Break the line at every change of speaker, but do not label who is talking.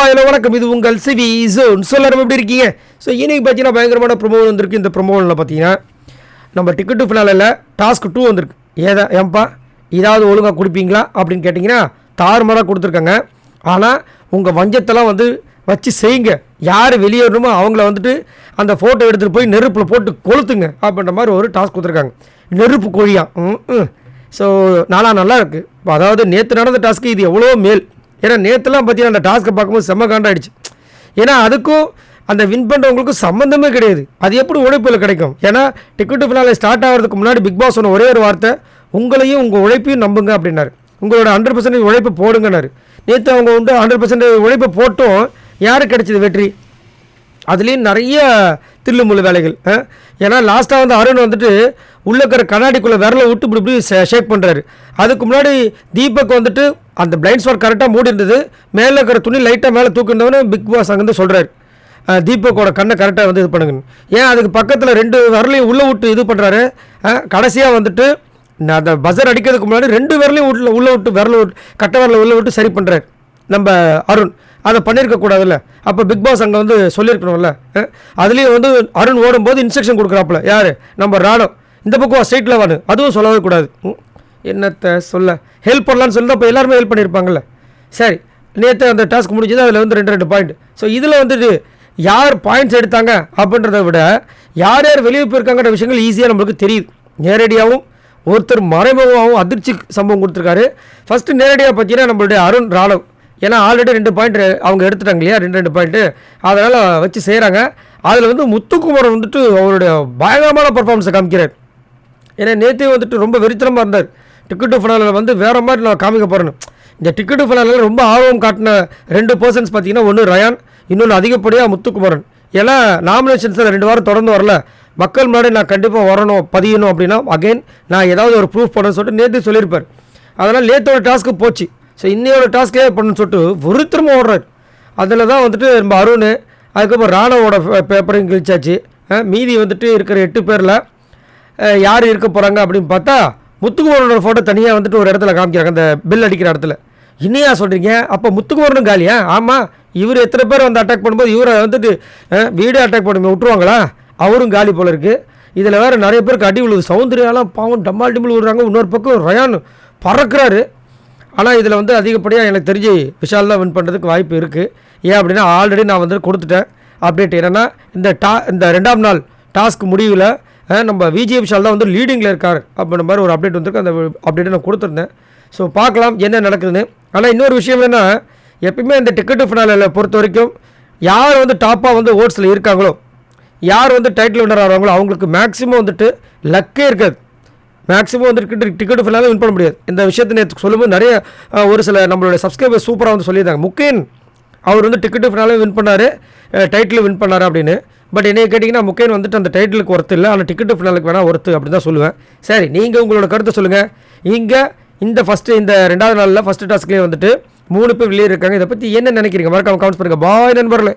Hello வணக்கம், இது உங்கள் சிவி ஜோன். எல்லாரும் எப்படி இருக்கீங்க? ஸோ இன்றைக்கி பார்த்தீங்கன்னா பயங்கரமான ப்ரொமோல் வந்திருக்கு. இந்த ப்ரொமோவில் பார்த்தீங்கன்னா நம்ம டிக்கெட் டு ஃபினாலில் டாஸ்க் 2 வந்திருக்கு. ஏன்பா இதாவது ஒழுங்காக கொடுப்பீங்களா அப்படின்னு கேட்டிங்கன்னா தாறுமாறாக கொடுத்துருக்காங்க. ஆனால் உங்கள் வஞ்சத்தெல்லாம் வச்சு செய்யுங்க. யார் வெளியேறணுமோ அவங்கள அந்த ஃபோட்டோ எடுத்துகிட்டு போய் நெருப்பில் போட்டு கொளுத்துங்க அப்படின்ற மாதிரி ஒரு டாஸ்க் கொடுத்துருக்காங்க. நெருப்பு கோழியா. ஸோ நல்லா இருக்குது. அதாவது நேற்று நடந்த டாஸ்க்கு இது எவ்வளோ மேல். ஏன்னா நேற்றுலாம் பார்த்தீங்கன்னா அந்த டாஸ்க்கை பார்க்கும்போது செம்ம காண்டாயிடுச்சு. ஏன்னா அதுக்கும் அந்த வின் பண்ணுறவங்களுக்கும் சம்மந்தமே கிடையாது. அது எப்படி உழைப்பில் கிடைக்கும்? ஏன்னா டிக்கெட் ஃபினாலே ஸ்டார்ட் ஆகிறதுக்கு முன்னாடி பிக் பாஸ் சொன்ன ஒரே ஒரு வார்த்தை, உங்களையும் உங்கள் உழைப்பையும் நம்புங்க அப்படின்னாரு. உங்களோட 100% உழைப்பு போடுங்கன்னாரு. நேற்று அவங்க 100% உழைப்பு போட்டும் யாருக்கு கிடைச்சது வெற்றி? அதுலேயும் நிறைய தில்லுமுள்ளு வேலைகள். ஏன்னா லாஸ்ட்டாக அருண் உள்ளே இருக்கிற கண்ணாடிக்குள்ளே விரலை விட்டு இப்படி ஷேக் பண்ணுறாரு. அதுக்கு முன்னாடி தீபக் அந்த பிளைண்ட் ஸ்பாட் கரெக்டாக மூடி இருந்தது. மேலே இருக்கிற துணி லைட்டாக மேலே தூக்கினவனே பிக் பாஸ் அங்கேருந்து சொல்கிறாரு, தீபக்கோட கண்ணை கரெக்டாக இது பண்ணுங்கன்னு. ஏன் அதுக்கு பக்கத்தில் 2 விரலையும் உள்ளே விட்டு இது பண்ணுறாரு. கடைசியாக அந்த பஸர் அடிக்கிறதுக்கு முன்னாடி 2 விரலையும் உள்ளே விட்டு கட்டை விரலை உள்ளே விட்டு சரி பண்ணுறாரு நம்ம அருண். அதை பண்ணியிருக்கக்கூடாதுல்ல. அப்போ பிக் பாஸ் அங்கே சொல்லியிருக்கணும்ல. அதுலேயும் அருண் ஓடும்போது இன்ஸ்ட்ரக்ஷன் கொடுக்குறாப்புல யார்? நம்ம ராணோ. இந்த பக்கம் ஸ்ட்ரெயிட்டில் வாடு, அதுவும் சொல்லவே கூடாது. என்னத்தை சொல்ல ஹெல்ப் பண்ணலான்னு சொல்லி அப்போ எல்லாருமே ஹெல்ப் பண்ணியிருப்பாங்கல்ல. சரி, நேற்று அந்த டாஸ்க் முடிஞ்சது. அதில் 2 பாயிண்ட். ஸோ இதில் யார் பாயிண்ட்ஸ் எடுத்தாங்க அப்படின்றத விட யார் வெளியே போயிருக்காங்கிற விஷயங்கள் ஈஸியாக நம்மளுக்கு தெரியுது. நேரடியாகவும் ஒருத்தர் மறைமுகமாகவும் அதிர்ச்சி சம்பவம் கொடுத்துருக்காரு. ஃபஸ்ட்டு நேரடியாக பார்த்தீங்கன்னா நம்மளுடைய அருண் ராணவ். ஏன்னா ஆல்ரெடி 2 பாயிண்ட் அவங்க எடுத்துட்டாங்க இல்லையா, 2 பாயிண்ட்டு. அதனால் வச்சு செய்கிறாங்க. அதில் முத்துக்குமரன் அவருடைய பயங்கரமான பர்ஃபார்மன்ஸை காமிக்கிறார். ஏன்னா நேற்று ரொம்ப வெறித்தனமாக இருந்தார். டிக்கெட் ஃபினாலில் வேறு மாதிரி நான் காமிக்க போகிறேன்னு. இந்த டிக்கெட் ஃபினாலில் ரொம்ப ஆர்வம் காட்டின 2 பர்சன்ஸ் பார்த்தீங்கன்னா, ஒன்று ரயான், இன்னொன்று அதிகப்படியாக முத்துக்குமரன். ஏன்னா நாமினேஷன்ஸில் 2 வாரம் தொடர்ந்து வரல. மக்கள் முன்னாடி நான் கண்டிப்பாக வரணும், பதியணும் அப்படின்னா அகைன் நான் ஏதாவது ஒரு ப்ரூஃப் பண்ணணும்னு சொல்லிட்டு நேற்று சொல்லியிருப்பார். அதனால் நேற்றோட டாஸ்க்கு போச்சு. ஸோ இன்னையோட டாஸ்க்கே பண்ணணும்னு சொல்லிட்டு ஒருத்தரமாக ஓடுறாரு. அதில் தான் நம்ம அருண், அதுக்கப்புறம் ராணவோட பேப்பரையும் கிழிச்சாச்சு. மீதி இருக்கிற 8 பேரில் யார் இருக்க போகிறாங்க அப்படின்னு பார்த்தா முத்துக்குமரனோட ஃபோட்டோ தனியாக ஒரு இடத்துல காமிக்கிறாங்க, அந்த பில் அடிக்கிற இடத்துல. இன்னையா சொல்கிறீங்க? அப்போ முத்துக்குமரனும் காலியா? ஆமாம், இவர் எத்தனை பேர் அட்டாக் பண்ணும்போது இவரை வீடே அட்டாக் பண்ணி விட்டுருவாங்களா? அவரும் காலி போல இருக்குது. இதில் வேறு நிறைய பேருக்கு அடி விழுது. சௌந்தர்யாலாம் பாவம் டம்மால் டிம்பிள் விடுறாங்க. இன்னொரு பக்கம் ரயான் பறக்கிறாரு. ஆனால் இதில் அதிகப்படியாக எனக்கு தெரிஞ்சு விஷால் தான் வின் பண்ணுறதுக்கு வாய்ப்பு இருக்குது. ஏன் அப்படின்னா ஆல்ரெடி நான் கொடுத்துட்டேன் அப்டேட். என்னென்னா இந்த 2ஆம் நாள் டாஸ்க் முடிவில் நம்ம விஜய் விஷால் தான் லீடிங்கில் இருக்கார் அப்படின்ற மாதிரி ஒரு அப்டேட் வந்திருக்கு. அந்த அப்டேட்டை நான் கொடுத்துருந்தேன். ஸோ பார்க்கலாம் என்ன நடக்குதுன்னு. ஆனால் இன்னொரு விஷயம் என்ன, எப்பயுமே இந்த டிக்கெட் ஃபினாலில் பொறுத்த வரைக்கும் யார் டாப்பாக ஓட்ஸில் இருக்காங்களோ, யார் டைட்டில் வின்னர் ஆகிறாங்களோ அவங்களுக்கு மேக்ஸிமம் லக்கே இருக்காது. மேக்ஸிமம் டிக்கெட் ஃபினாலே வின் பண்ண முடியாது. இந்த விஷயத்தை நேற்று சொல்லும்போது நிறைய ஒரு சில நம்மளுடைய சப்ஸ்கிரைபர் சூப்பராக சொல்லியிருந்தாங்க. முகேன் அவர் டிக்கெட் ஃபினாலே வின் பண்ணார், டைட்டில் வின் பண்ணார் அப்படின்னு. பட் என்னைய கேட்டிங்கன்னா முகேன் அந்த டைட்டிலுக்கு ஒர்த்து இல்லை, ஆனால் டிக்கெட் ஃபினாலுக்கு வேணால் ஒர்த்து அப்படின்னு தான் சொல்லுவேன். சரி, நீங்கள் உங்களோட கருத்தை சொல்லுங்கள். இங்கே இந்த 2ஆவது நாளில் ஃபஸ்ட்டு டாஸ்க்லேயே 3 பேர் வெளியே இருக்காங்க. இதை பற்றி என்ன நினைக்கிறீங்க? மறக்காம கமெண்ட்ஸ் பண்ணுங்கள். பாய் நண்பர்களே.